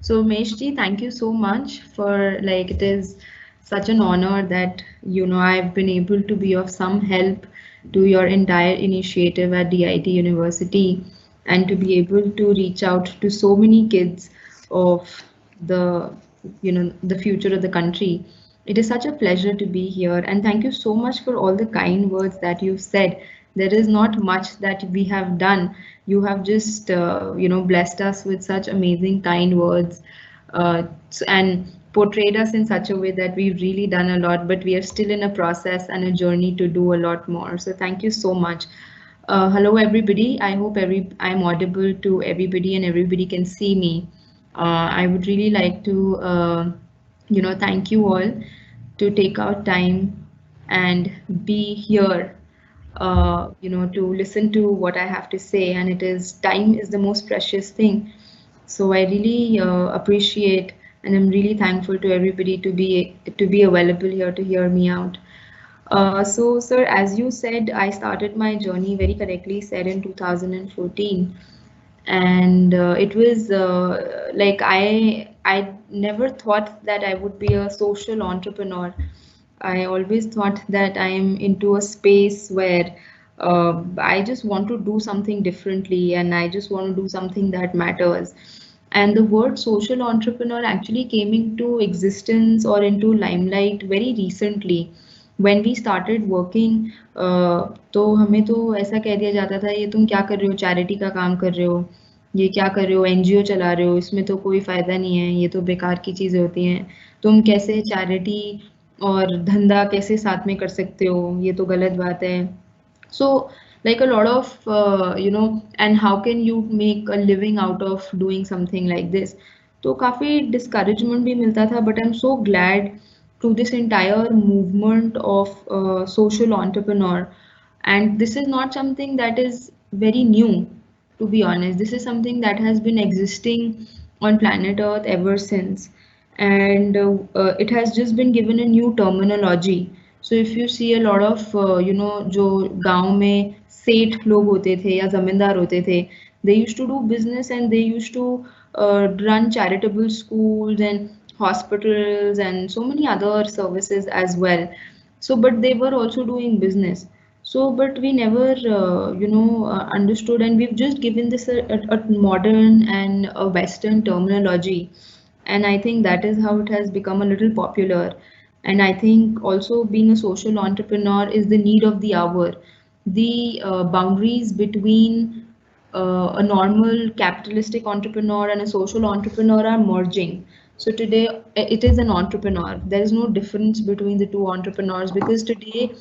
So Meshji, thank you so much for like it is such an honor that I've been able to be of some help to your entire initiative at DIT University and to be able to reach out to so many kids of the the future of the country. It is such a pleasure to be here, and thank you so much for all the kind words that you've said. There is not much that we have done. You have just, blessed us with such amazing, kind words, and portrayed us in such a way that we've really done a lot, but we are still in a process and a journey to do a lot more. So thank you so much. Hello, everybody. I hope I'm audible to everybody and everybody can see me. I would really like to, thank you all to take out time and be here, to listen to what I have to say. And it is time is the most precious thing. So I really appreciate and I'm really thankful to everybody to be available here to hear me out. So, sir, as you said, I started my journey very correctly said in 2014, and it was like I never thought that I would be a social entrepreneur. I always thought that I am into a space where I just want to do something differently and I just want to do something that matters. And the word social entrepreneur actually came into existence or into limelight very recently when we started working. तो हमें तो ऐसा कह दिया जाता था ये तुम क्या कर रहे हो, चैरिटी का काम कर रहे हो, ये क्या कर रहे हो, एनजीओ चला रहे हो, इसमें तो कोई फायदा नहीं है, ये तो बेकार की चीजें होती हैं, तुम कैसे चैरिटी और धंधा कैसे साथ में कर सकते हो, ये तो गलत बात है. So like a lot of and how can you make a living out of doing something like this. तो काफी discouragement भी मिलता था, but I'm so glad to this entire movement of social entrepreneur. And this is not something that is very new, to be honest. This is something that has been existing on planet Earth ever since. And it has just been given a new terminology. So if you see a lot of, जो गांव में सेठ लोग होते थे या जमींदार होते थे, they used to do business and they used to run charitable schools and hospitals and so many other services as well. So, but they were also doing business. So, but we never, understood, and we've just given this a modern and a Western terminology. And I think that is how it has become a little popular. And I think also being a social entrepreneur is the need of the hour. The boundaries between a normal capitalistic entrepreneur and a social entrepreneur are merging. So today it is an entrepreneur. There is no difference between the two entrepreneurs because today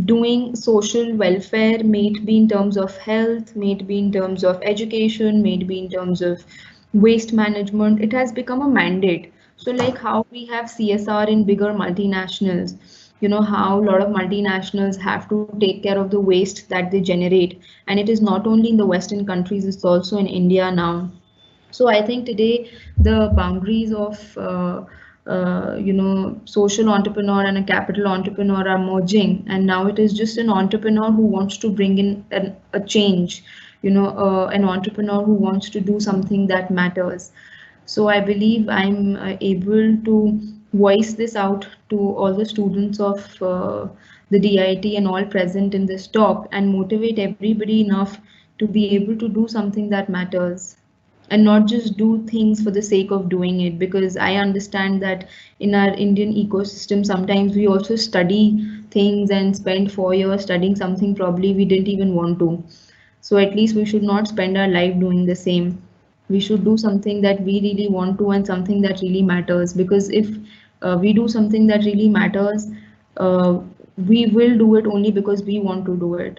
doing social welfare, may it be in terms of health, may it be in terms of education, may it be in terms of waste management, it has become a mandate. So like how we have CSR in bigger multinationals, how a lot of multinationals have to take care of the waste that they generate. And it is not only in the Western countries, it's also in India now. So I think today the boundaries of social entrepreneur and a capital entrepreneur are merging, and now it is just an entrepreneur who wants to bring in a change, an entrepreneur who wants to do something that matters. So I believe I'm able to voice this out to all the students of the DIT and all present in this talk and motivate everybody enough to be able to do something that matters and not just do things for the sake of doing it, because I understand that in our Indian ecosystem sometimes we also study things and spend 4 years studying something probably we didn't even want to. So at least we should not spend our life doing the same. We should do something that we really want to and something that really matters, because if we do something that really matters, we will do it only because we want to do it.